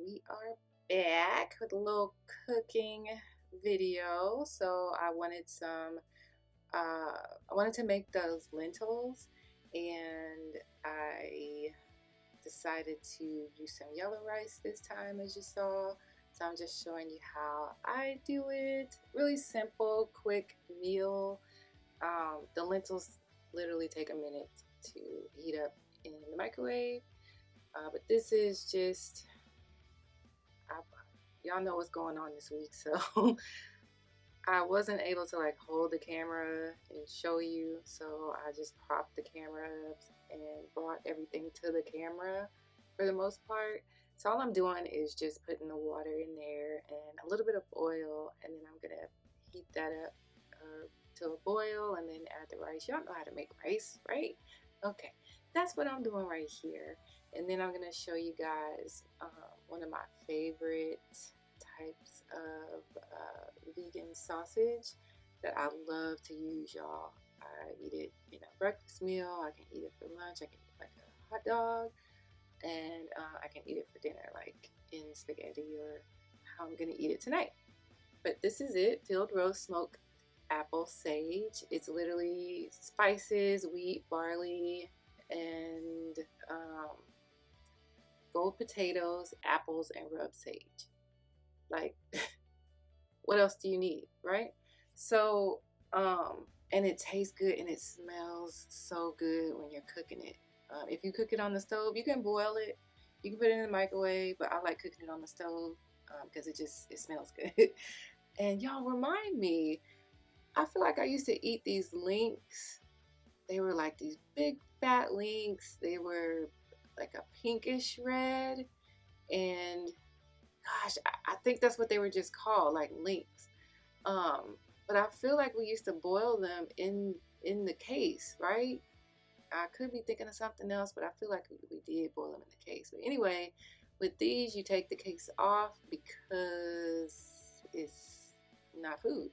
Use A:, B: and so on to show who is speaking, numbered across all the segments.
A: We are back with a little cooking video. So I wanted to make those lentils, and I decided to use some yellow rice this time, as you saw. So I'm just showing you how I do it. Really simple, quick meal. The lentils literally take a minute to heat up in the microwave. But this is just, y'all know what's going on this week, so I wasn't able to like hold the camera and show you, so I just propped the camera up and brought everything to the camera for the most part. So all I'm doing is just putting the water in there and a little bit of oil, and then I'm gonna heat that up to a boil and then add the rice. Y'all know how to make rice, right? Okay, that's what I'm doing right here. And then I'm gonna show you guys one of my favorite types of vegan sausage that I love to use, y'all. I eat it in a breakfast meal, I can eat it for lunch, I can eat it like a hot dog, and I can eat it for dinner, like in spaghetti, or how I'm gonna eat it tonight. But this is it, field roast smoked apple sage. It's literally spices, wheat, barley, and gold potatoes, apples, and rubbed sage. Like, what else do you need, right? So, and it tastes good and it smells so good when you're cooking it. If you cook it on the stove, you can boil it, you can put it in the microwave, but I like cooking it on the stove because it smells good. And y'all, remind me, I feel like I used to eat these links. They were like these big fat links. They were like a pinkish red, and gosh, I think that's what they were just called, like links. But I feel like we used to boil them in the case, right? I could be thinking of something else, but I feel like we did boil them in the case. But anyway, with these, you take the case off because it's not food.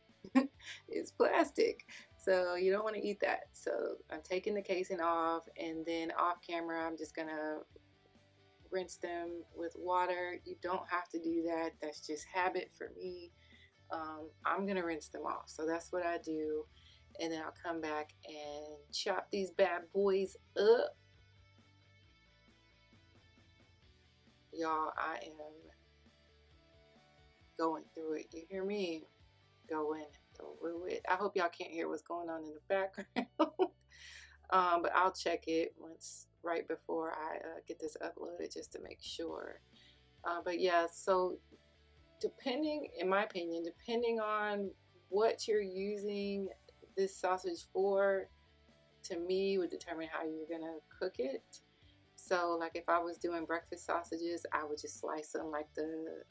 A: It's plastic. So you don't want to eat that. So I'm taking the casing off, and then off camera, I'm just gonna rinse them with water. You don't have to do that. That's just habit for me. I'm gonna rinse them off. So that's what I do. And then I'll come back and chop these bad boys up. Y'all, I am going through it. You hear me? Going through it. I hope y'all can't hear what's going on in the background. But I'll check it once, right before I get this uploaded, just to make sure. But yeah, so depending, in my opinion, depending on what you're using this sausage for, to me, would determine how you're gonna cook it. So like if I was doing breakfast sausages, I would just slice them like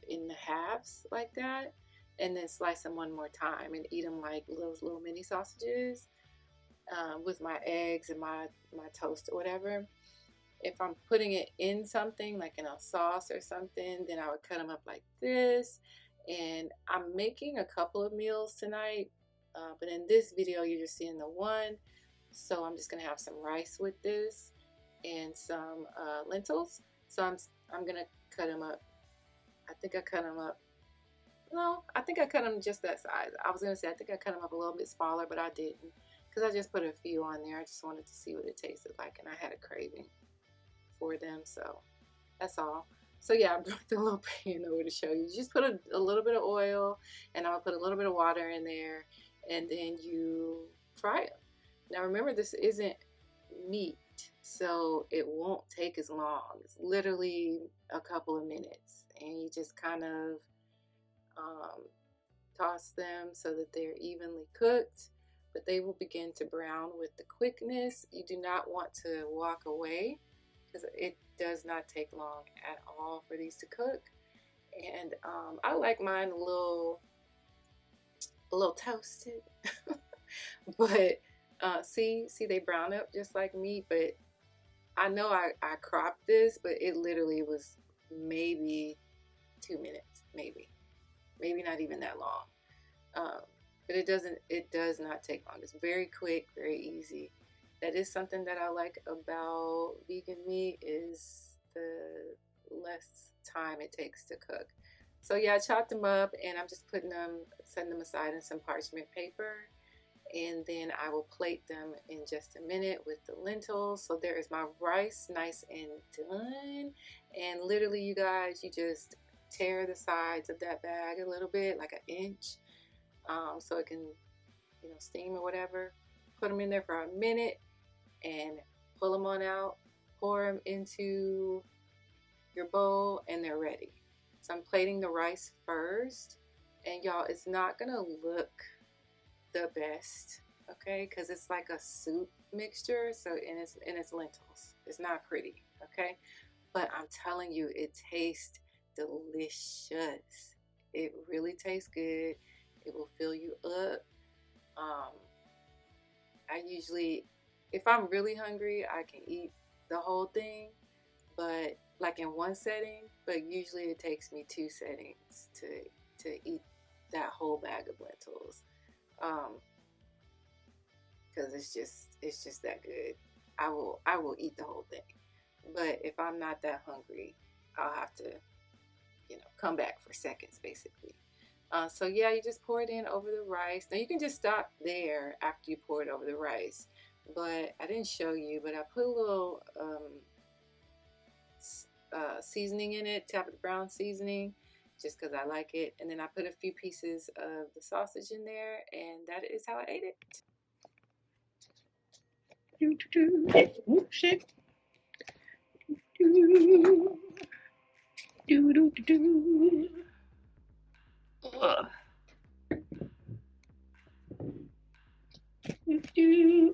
A: in the halves like that, and then slice them one more time and eat them like those little mini sausages with my eggs and my toast or whatever. If I'm putting it in something like in a sauce or something, then I would cut them up like this. And I'm making a couple of meals tonight, but in this video you're just seeing the one. So I'm just gonna have some rice with this and some lentils. So I'm gonna cut them up. I think I cut them up. No, I think I cut them just that size. I was gonna say I think I cut them up a little bit smaller, but I didn't, because I just put a few on there. I just wanted to see what it tasted like, and I had a craving for them, so that's all. So yeah, I brought the little pan over to show you. You just put a little bit of oil, and I'll put a little bit of water in there, and then you fry them. Now remember, this isn't meat, so it won't take as long. It's literally a couple of minutes, and you just kind of toss them so that they're evenly cooked, but they will begin to brown with the quickness. You do not want to walk away, because it does not take long at all for these to cook. And I like mine a little toasted. But see they brown up just like me. But I know I cropped this, but it literally was maybe 2 minutes, maybe not even that long. But it does not take long. It's very quick, very easy. That is something that I like about vegan meat, is the less time it takes to cook. So yeah, I chopped them up, and I'm just setting them aside in some parchment paper, and then I will plate them in just a minute with the lentils. So there is my rice, nice and done. And literally, you guys, you just tear the sides of that bag a little bit, like an inch, so it can, you know, steam or whatever. Put them in there for a minute and pull them on out, pour them into your bowl, and they're ready. So I'm plating the rice first, and y'all, it's not gonna look the best, okay, because it's like a soup mixture, so and it's lentils. It's not pretty, okay, but I'm telling you, it tastes delicious. It really tastes good. It will fill you up. I usually, if I'm really hungry, I can eat the whole thing, but like in one setting, but usually it takes me 2 settings to eat that whole bag of lentils, because it's just that good. I will eat the whole thing, but if I'm not that hungry, I'll have to, you know, come back for seconds basically. So yeah, you just pour it in over the rice. Now you can just stop there after you pour it over the rice, but I didn't show you, but I put a little seasoning in it, Tabitha Brown seasoning, just because I like it. And then I put a few pieces of the sausage in there, and that is how I ate it. Oh, shit.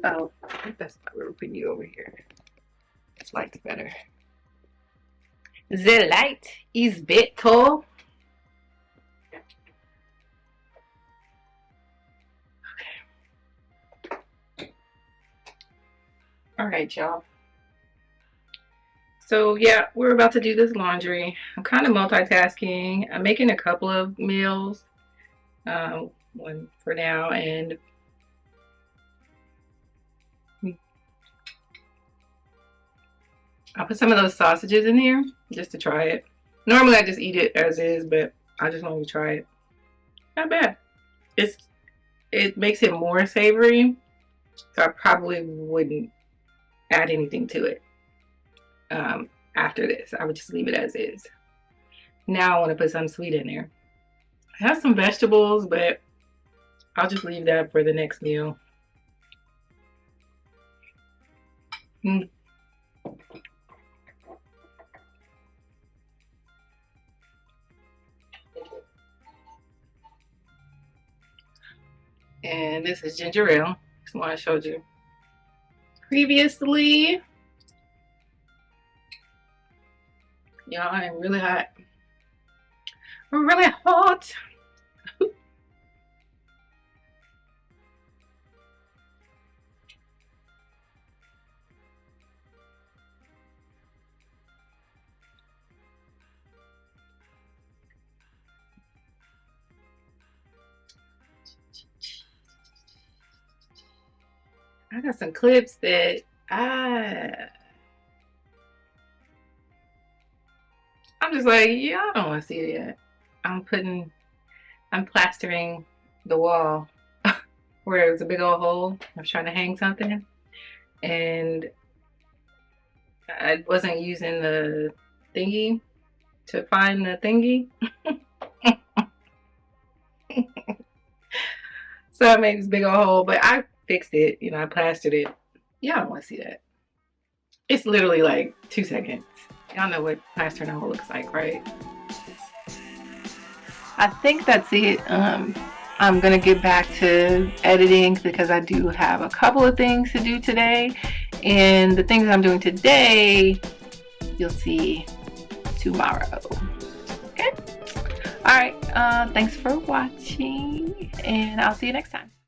A: Oh, I think that's why we're putting you over here. This light's better. The light is better. Okay. All right, y'all. So yeah, we're about to do this laundry. I'm kind of multitasking. I'm making a couple of meals, one for now, and I'll put some of those sausages in here just to try it. Normally I just eat it as is, but I just wanted to try it. Not bad. It makes it more savory, so I probably wouldn't add anything to it. After this, I would just leave it as is. Now I want to put some sweet in there. I have some vegetables, but I'll just leave that for the next meal. And this is ginger ale. This one I showed you previously. Y'all, I'm really hot. I'm really hot. I got some clips that I'm just like, yeah, I don't want to see it yet. I'm plastering the wall where it was a big old hole. I was trying to hang something, and I wasn't using the thingy to find the thingy. So I made this big old hole, but I fixed it, you know, I plastered it. Y'all don't want to see that. It's literally like 2 seconds. Y'all know what plastering a hole looks like, right? I think that's it. I'm gonna get back to editing because I do have a couple of things to do today, and the things I'm doing today you'll see tomorrow. Okay? Alright, thanks for watching, and I'll see you next time.